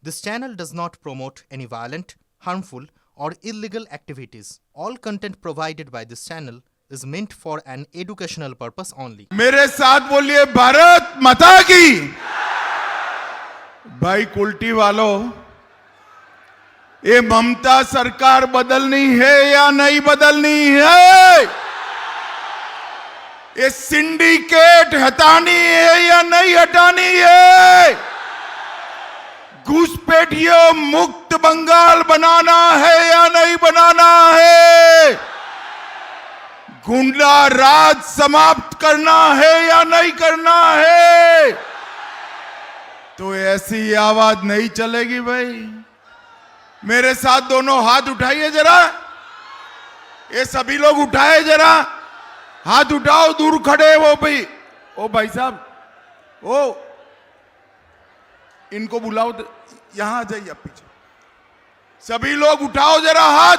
This channel does not promote any violent, harmful, or illegal activities. All content provided by this channel is meant for an educational purpose only. मेरे साथ बोलिए भारत माता की। भाई कुल्टी वालों, ये ममता सरकार बदलनी है या नहीं बदलनी है? ये सिंडिकेट हटानी है या नहीं हटानी है? घुसपैठियों मुक्त बंगाल बनाना है या नहीं बनाना है? गुंडा राज समाप्त करना है या नहीं करना है? तो ऐसी आवाज नहीं चलेगी भाई। मेरे साथ दोनों हाथ उठाइए जरा। ये सभी लोग उठाए जरा, हाथ उठाओ। दूर खड़े वो भाई, ओ भाई साहब, ओ इनको बुलाओ, यहां आ जाइए आप पीछे। सभी लोग उठाओ जरा हाथ।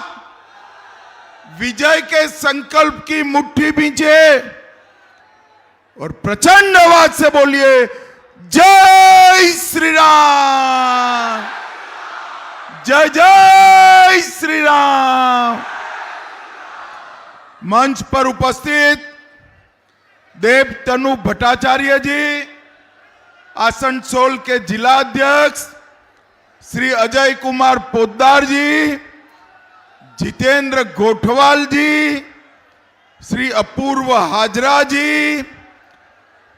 विजय के संकल्प की मुट्ठी बींचे और प्रचंड आवाज से बोलिए जय श्री राम, जय जय श्री राम। मंच पर उपस्थित देवतनु भट्टाचार्य जी, आसनसोल के जिलाध्यक्ष श्री अजय कुमार पोद्दार जी, जितेंद्र गोठवाल जी, श्री अपूर्व हाजरा जी,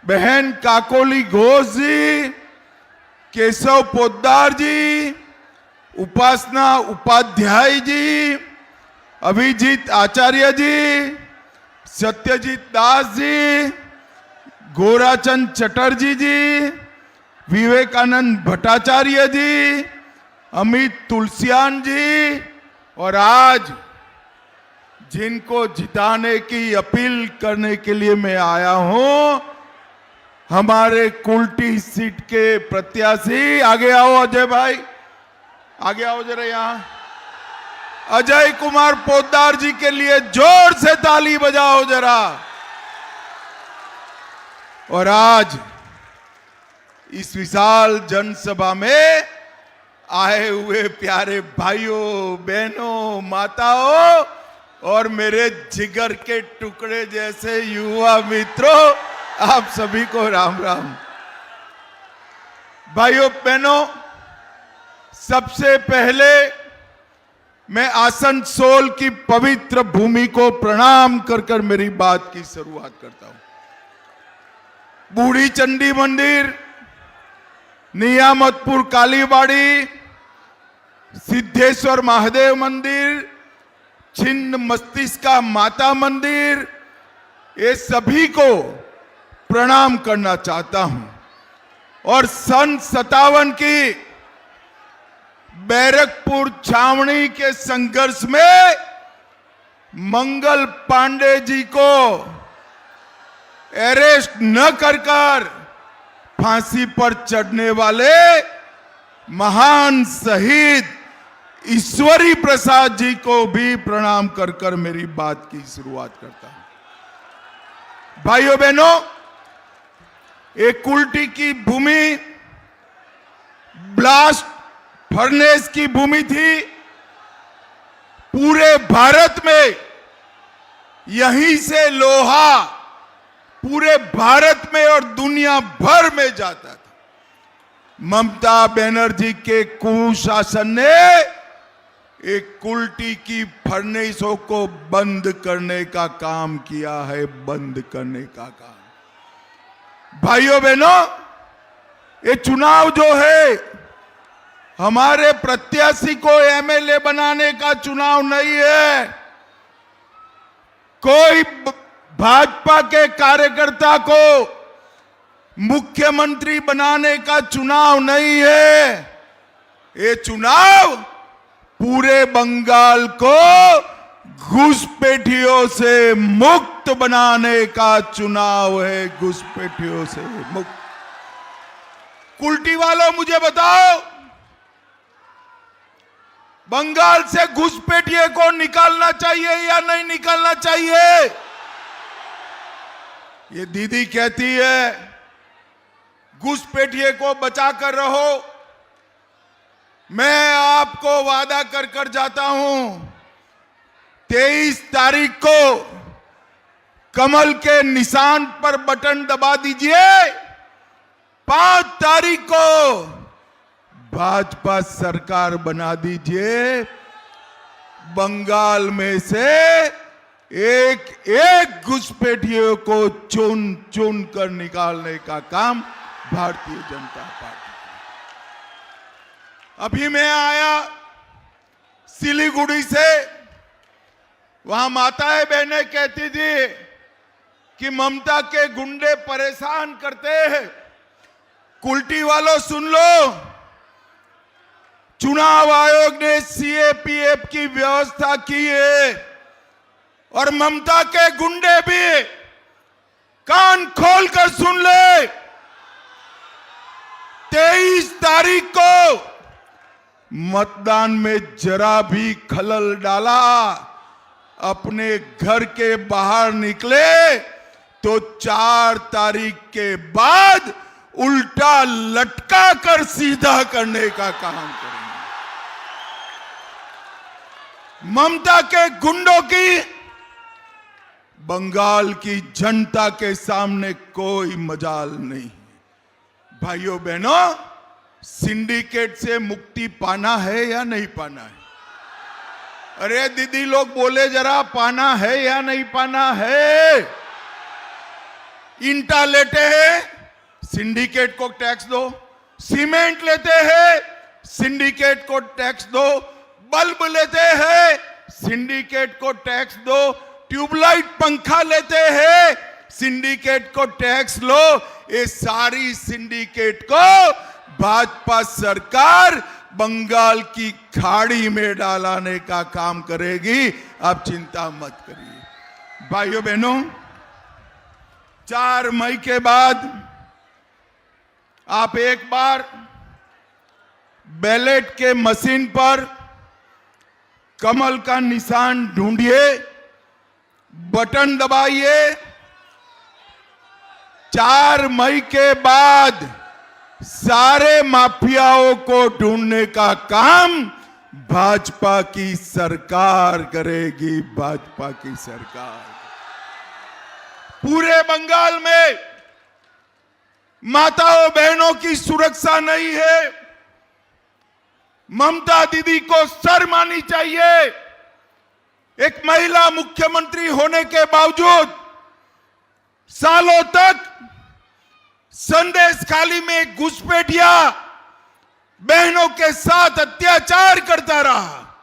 बहन काकोली घोष जी, केशव पोद्दार जी, उपासना उपाध्याय जी, अभिजीत आचार्य जी, सत्यजीत दास जी, गोराचंद चटर्जी जी, विवेकानंद भट्टाचार्य जी, अमित तुलसियान जी, और आज जिनको जिताने की अपील करने के लिए मैं आया हूं, हमारे कुल्टी सीट के प्रत्याशी। आगे आओ अजय भाई, आगे आओ जरा यहां। अजय कुमार पोद्दार जी के लिए जोर से ताली बजाओ जरा। और आज इस विशाल जनसभा में आए हुए प्यारे भाइयों, बहनों, माताओं और मेरे जिगर के टुकड़े जैसे युवा मित्रों, आप सभी को राम राम। भाइयों बहनों, सबसे पहले मैं आसनसोल की पवित्र भूमि को प्रणाम कर कर मेरी बात की शुरुआत करता हूं। बूढ़ी चंडी मंदिर, नियामतपुर कालीबाड़ी, सिद्धेश्वर महादेव मंदिर, छिन्न मस्तिष्का माता मंदिर, ये सभी को प्रणाम करना चाहता हूं। और सन 57 की बैरकपुर छावनी के संघर्ष में मंगल पांडे जी को अरेस्ट न कर फांसी पर चढ़ने वाले महान शहीद ईश्वरी प्रसाद जी को भी प्रणाम कर कर मेरी बात की शुरुआत करता हूं। भाइयों बहनों, एक कुल्टी की भूमि ब्लास्ट फर्नेस की भूमि थी। पूरे भारत में यहीं से लोहा पूरे भारत में और दुनिया भर में जाता था। ममता बनर्जी के कुशासन ने एक कुल्टी की फर्नेसों को बंद करने का काम किया है, बंद करने का काम। भाइयों बहनों, ये चुनाव जो है हमारे प्रत्याशी को एमएलए बनाने का चुनाव नहीं है। कोई भाजपा के कार्यकर्ता को मुख्यमंत्री बनाने का चुनाव नहीं है। ये चुनाव पूरे बंगाल को घुसपैठियों से मुक्त बनाने का चुनाव है, घुसपैठियों से मुक्त। कुल्टी वालों, मुझे बताओ, बंगाल से घुसपैठिए को निकालना चाहिए या नहीं निकालना चाहिए? ये दीदी कहती है घुसपैठिए को बचा कर रहो, मैं आपको वादा कर कर जाता हूं, 23 तारीख को कमल के निशान पर बटन दबा दीजिए। 5 तारीख को भाजपा सरकार बना दीजिए। बंगाल में से एक एक घुसपैठियों को चुन चुन कर निकालने का काम भारतीय जनता पार्टी। अभी मैं आया सिलीगुड़ी से, वहां माताएं बहनें कहती थी कि ममता के गुंडे परेशान करते हैं। कुल्टी वालों सुन लो, चुनाव आयोग ने सीएपीएफ की व्यवस्था की है और ममता के गुंडे भी कान खोलकर सुन ले। 23 तारीख को मतदान में जरा भी खलल डाला, अपने घर के बाहर निकले तो 4 तारीख के बाद उल्टा लटका कर सीधा करने का काम करेंगे। ममता के गुंडों की बंगाल की जनता के सामने कोई मजाल नहीं। भाइयों बहनों, सिंडिकेट से मुक्ति पाना है या नहीं पाना है? अरे दीदी लोग बोले जरा, पाना है या नहीं पाना है? ईंटा लेते हैं, सिंडिकेट को टैक्स दो। सीमेंट लेते हैं, सिंडिकेट को टैक्स दो। बल्ब लेते हैं, सिंडिकेट को टैक्स दो। ट्यूबलाइट पंखा लेते हैं, सिंडिकेट को टैक्स लो। ये सारी सिंडिकेट को भाजपा सरकार बंगाल की खाड़ी में डालने का काम करेगी। आप चिंता मत करिए। भाइयों बहनों, 4 मई के बाद आप एक बार बैलेट के मशीन पर कमल का निशान ढूंढिए, बटन दबाइए। 4 मई के बाद सारे माफियाओं को ढूंढने का काम भाजपा की सरकार करेगी। भाजपा की सरकार पूरे बंगाल में माताओं बहनों की सुरक्षा नहीं है। ममता दीदी को शर्म आनी चाहिए। एक महिला मुख्यमंत्री होने के बावजूद सालों तक संदेश खाली में घुसपैठिया बहनों के साथ अत्याचार करता रहा।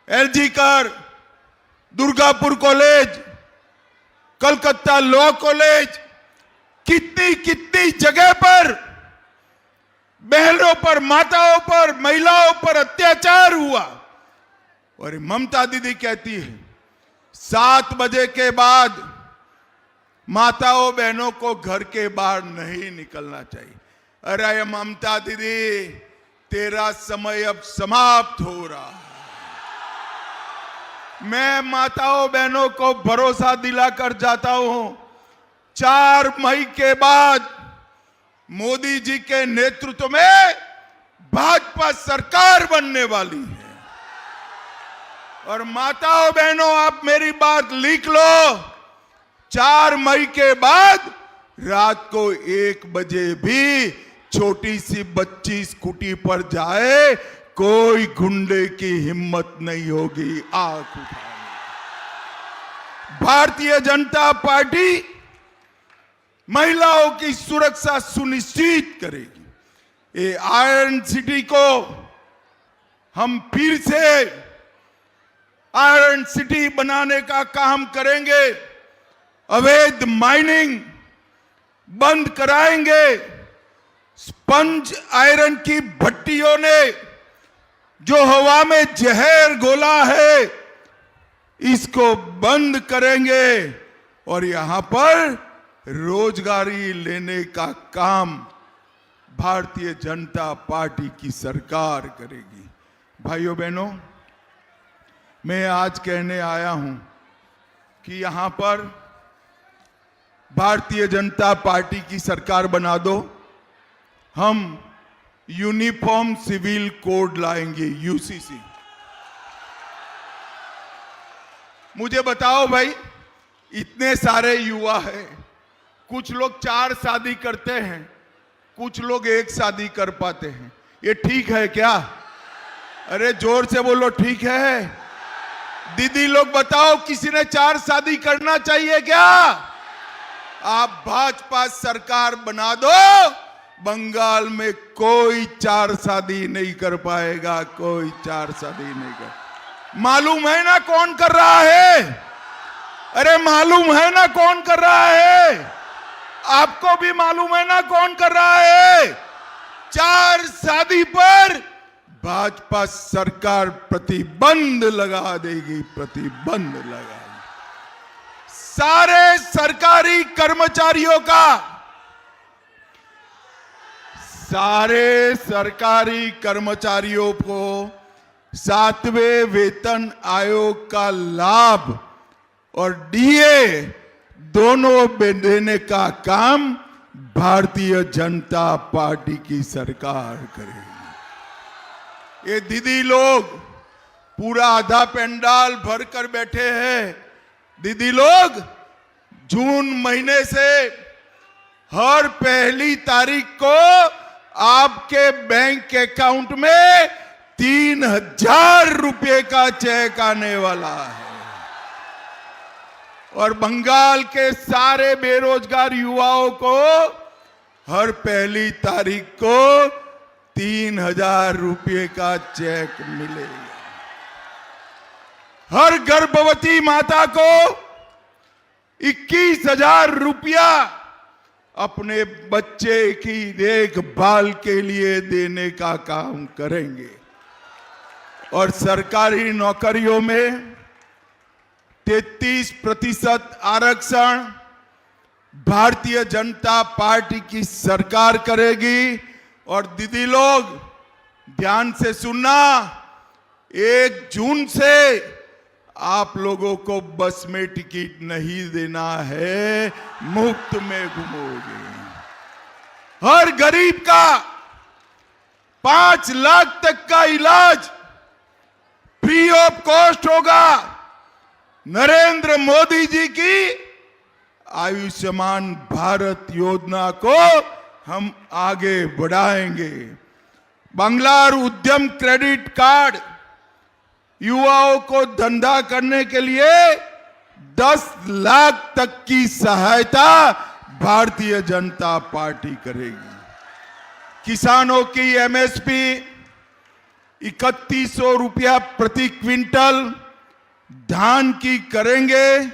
एलजी कर, Durgapur college, Calcutta law college, कितनी कितनी जगह पर बहनों पर, माताओं पर, महिलाओं पर अत्याचार हुआ। और ममता दीदी कहती है 7 बजे के बाद माताओं बहनों को घर के बाहर नहीं निकलना चाहिए। अरे ममता दीदी, तेरा समय अब समाप्त हो रहा है। मैं माताओं बहनों को भरोसा दिलाकर जाता हूं, 4 मई के बाद मोदी जी के नेतृत्व में भाजपा सरकार बनने वाली है। और माताओं बहनों, आप मेरी बात लिख लो, 4 मई के बाद रात को 1 बजे भी छोटी सी बच्ची स्कूटी पर जाए, कोई गुंडे की हिम्मत नहीं होगी आंख उठाने। भारतीय जनता पार्टी महिलाओं की सुरक्षा सुनिश्चित करेगी। ये आयरन सिटी को हम फिर से आयरन सिटी बनाने का काम करेंगे। अवैध माइनिंग बंद कराएंगे। स्पंज आयरन की भट्टियों ने जो हवा में जहर घोला है, इसको बंद करेंगे और यहां पर रोजगारी लेने का काम भारतीय जनता पार्टी की सरकार करेगी। भाइयों बहनों, मैं आज कहने आया हूं कि यहां पर भारतीय जनता पार्टी की सरकार बना दो। हम यूनिफॉर्म सिविल कोड लाएंगे, यूसीसी। मुझे बताओ भाई, इतने सारे युवा हैं, कुछ लोग 4 शादी करते हैं, कुछ लोग 1 शादी कर पाते हैं, ये ठीक है क्या? अरे जोर से बोलो, ठीक है? दीदी लोग बताओ, किसी ने 4 शादी करना चाहिए क्या? आप भाजपा सरकार बना दो, बंगाल में कोई 4 शादी नहीं कर पाएगा, कोई 4 शादी नहीं कर। मालूम है ना कौन कर रहा है? अरे मालूम है ना कौन कर रहा है? आपको भी मालूम है ना कौन कर रहा है? 4 शादी पर भाजपा सरकार प्रतिबंध लगा देगी, प्रतिबंध लगा। सारे सरकारी कर्मचारियों का, सारे सरकारी कर्मचारियों को 7वें वेतन आयोग का लाभ और डीए दोनों देने का काम भारतीय जनता पार्टी की सरकार करेगी। ये दीदी लोग पूरा आधा पंडाल भर कर बैठे हैं। दीदी लोग जून महीने से हर पहली तारीख को आपके बैंक अकाउंट में 3000 रुपए का चेक आने वाला है। और बंगाल के सारे बेरोजगार युवाओं को हर पहली तारीख को 3000 रुपए का चेक मिलेगा। हर गर्भवती माता को 21,000 रुपया अपने बच्चे की देखभाल के लिए देने का काम करेंगे। और सरकारी नौकरियों में 33% आरक्षण भारतीय जनता पार्टी की सरकार करेगी। और दीदी लोग ध्यान से सुनना, 1 जून से आप लोगों को बस में टिकट नहीं देना है, मुफ्त में घूमोगे। हर गरीब का 5 लाख तक का इलाज फ्री ऑफ कॉस्ट होगा। नरेंद्र मोदी जी की आयुष्मान भारत योजना को हम आगे बढ़ाएंगे। बांग्लार उद्यम क्रेडिट कार्ड युवाओं को धंधा करने के लिए 10 लाख तक की सहायता भारतीय जनता पार्टी करेगी। किसानों की एमएसपी 3100 रुपया प्रति क्विंटल धान की करेंगे।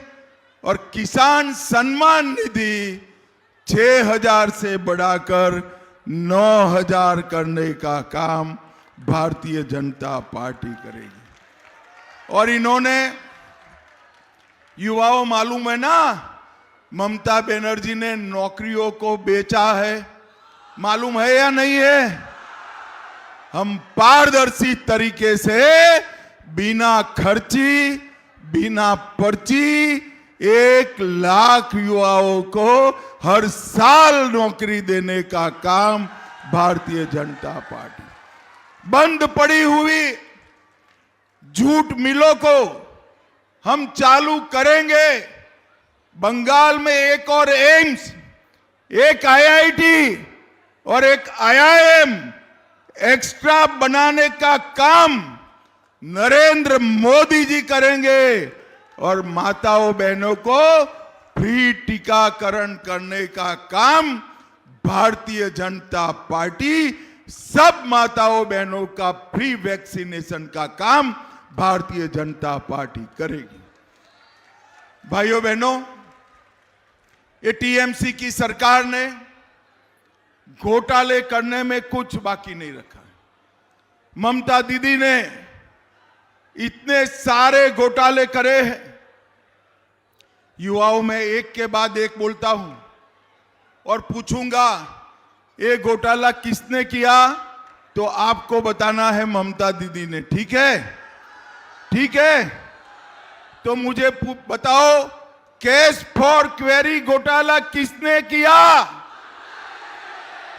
और किसान सम्मान निधि 6000 से बढ़ाकर 9000 करने का काम भारतीय जनता पार्टी करेगी। और इन्होंने युवाओं, मालूम है ना, ममता बनर्जी ने नौकरियों को बेचा है, मालूम है या नहीं है? हम पारदर्शी तरीके से बिना खर्ची, बिना पर्ची 1 लाख युवाओं को हर साल नौकरी देने का काम भारतीय जनता पार्टी। बंद पड़ी हुई जूट मिलों को हम चालू करेंगे। बंगाल में एक और एम्स, एक आईआईटी और एक आईआईएम एक्स्ट्रा बनाने का काम नरेंद्र मोदी जी करेंगे। और माताओं बहनों को फ्री टीकाकरण करने का काम भारतीय जनता पार्टी, सब माताओं बहनों का फ्री वैक्सीनेशन का काम भारतीय जनता पार्टी करेगी। भाइयों बहनों, ये टीएमसी की सरकार ने घोटाले करने में कुछ बाकी नहीं रखा है। ममता दीदी ने इतने सारे घोटाले करे हैं। युवाओं में एक के बाद एक बोलता हूं और पूछूंगा, ये घोटाला किसने किया? तो आपको बताना है ममता दीदी ने। ठीक है? ठीक है? तो मुझे बताओ, कैश फॉर क्वेरी घोटाला किसने किया?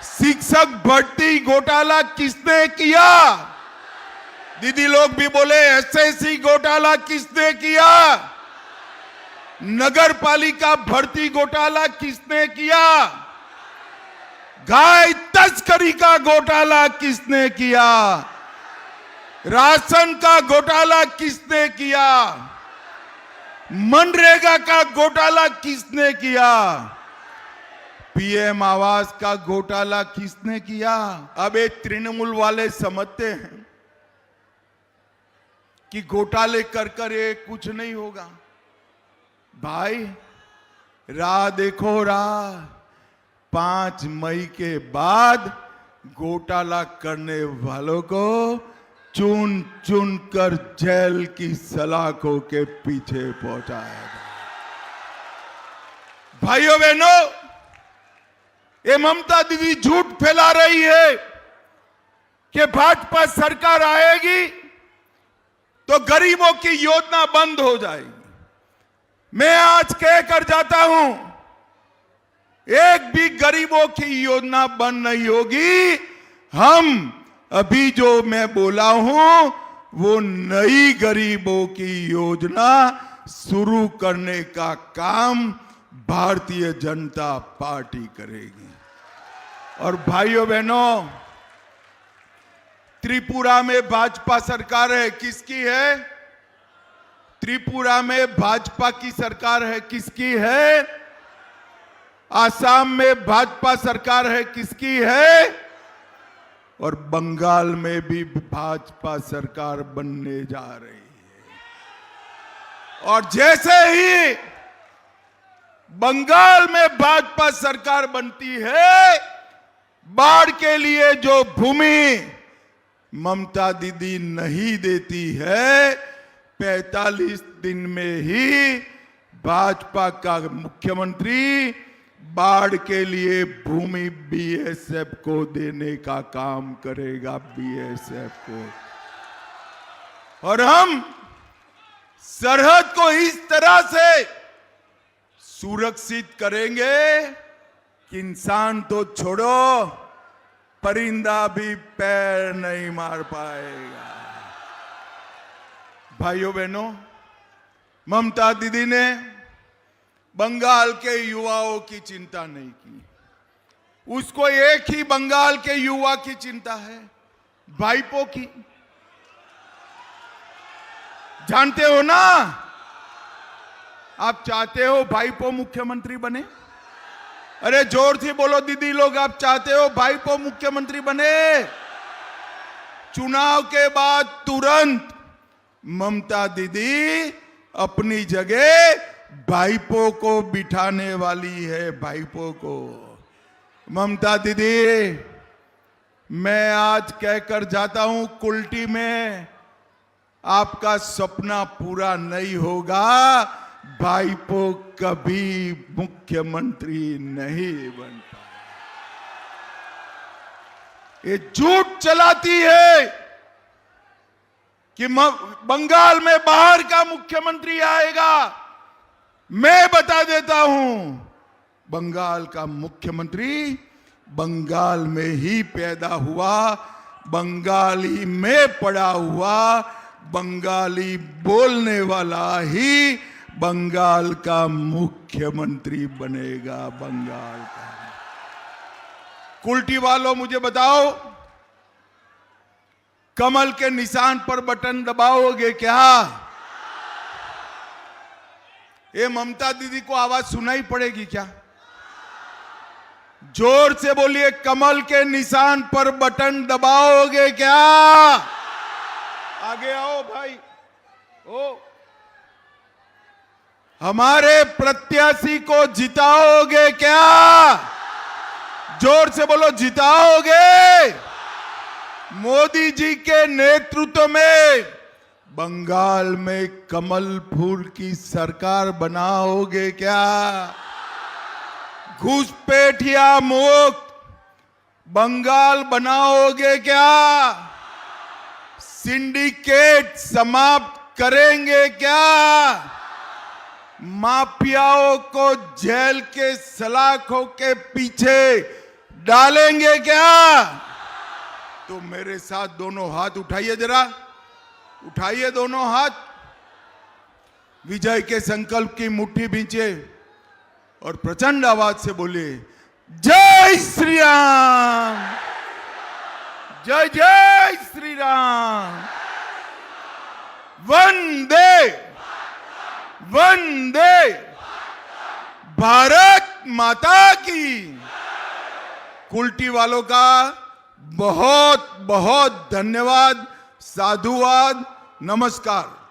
शिक्षक भर्ती घोटाला किसने किया? दीदी लोग भी बोले एसएससी घोटाला किसने किया? नगर पालिका भर्ती घोटाला किसने किया? गाय तस्करी का घोटाला किसने किया? राशन का घोटाला किसने किया? मनरेगा का घोटाला किसने किया? पीएम आवास का घोटाला किसने किया? अब ये तृणमूल वाले समझते हैं कि घोटाले कर कर ये कुछ नहीं होगा। भाई राह देखो, राह 5 मई के बाद घोटाला करने वालों को चुन चुन कर जेल की सलाखों के पीछे पहुंचाया जाए। भाइयों बहनों, ये ममता दीदी झूठ फैला रही है कि भाजपा सरकार आएगी तो गरीबों की योजना बंद हो जाएगी। मैं आज कहकर जाता हूं, एक भी गरीबों की योजना बंद नहीं होगी। हम अभी जो मैं बोला हूं वो नई गरीबों की योजना शुरू करने का काम भारतीय जनता पार्टी करेगी। और भाइयों बहनों, त्रिपुरा में भाजपा सरकार है, किसकी है? त्रिपुरा में भाजपा की सरकार है, किसकी है? आसाम में भाजपा सरकार है, किसकी है? और बंगाल में भी भाजपा सरकार बनने जा रही है। और जैसे ही बंगाल में भाजपा सरकार बनती है, बाढ़ के लिए जो भूमि ममता दीदी नहीं देती है, 45 दिन में ही भाजपा का मुख्यमंत्री बाढ़ के लिए भूमि बीएसएफ को देने का काम करेगा, बीएसएफ को। और हम सरहद को इस तरह से सुरक्षित करेंगे कि इंसान तो छोड़ो, परिंदा भी पैर नहीं मार पाएगा। भाइयों बहनों, ममता दीदी ने बंगाल के युवाओं की चिंता नहीं की। उसको एक ही बंगाल के युवा की चिंता है, भाइपो की। जानते हो ना, आप चाहते हो भाइपो मुख्यमंत्री बने? अरे जोर से बोलो दीदी लोग, आप चाहते हो भाइपो मुख्यमंत्री बने? चुनाव के बाद तुरंत ममता दीदी अपनी जगह भाइपो को बिठाने वाली है, भाइपो को। ममता दीदी, मैं आज कहकर जाता हूं, कुल्टी में आपका सपना पूरा नहीं होगा। भाइपो कभी मुख्यमंत्री नहीं बन पाए। ये झूठ चलाती है कि बंगाल में बाहर का मुख्यमंत्री आएगा। मैं बता देता हूं, बंगाल का मुख्यमंत्री बंगाल में ही पैदा हुआ, बंगाली में पड़ा हुआ, बंगाली बोलने वाला ही बंगाल का मुख्यमंत्री बनेगा। बंगाल का। कुल्टी वालों, मुझे बताओ, कमल के निशान पर बटन दबाओगे क्या? ये ममता दीदी को आवाज सुनाई पड़ेगी क्या? जोर से बोलिए, कमल के निशान पर बटन दबाओगे क्या? आगे आओ भाई। ओ, हमारे प्रत्याशी को जिताओगे क्या? जोर से बोलो, जिताओगे? मोदी जी के नेतृत्व में बंगाल में कमल फूल की सरकार बनाओगे क्या? घुसपैठिया मुक्त बंगाल बनाओगे क्या? सिंडिकेट समाप्त करेंगे क्या? माफियाओं को जेल के सलाखों के पीछे डालेंगे क्या? तो मेरे साथ दोनों हाथ उठाइए, जरा उठाइए दोनों हाथ, विजय के संकल्प की मुट्ठी भींचे और प्रचंड आवाज से बोलिए, जय श्री राम, जय जय श्री राम, वंदे वंदे भारत माता की। कुल्टी वालों का बहुत बहुत धन्यवाद, साधुवाद, नमस्कार।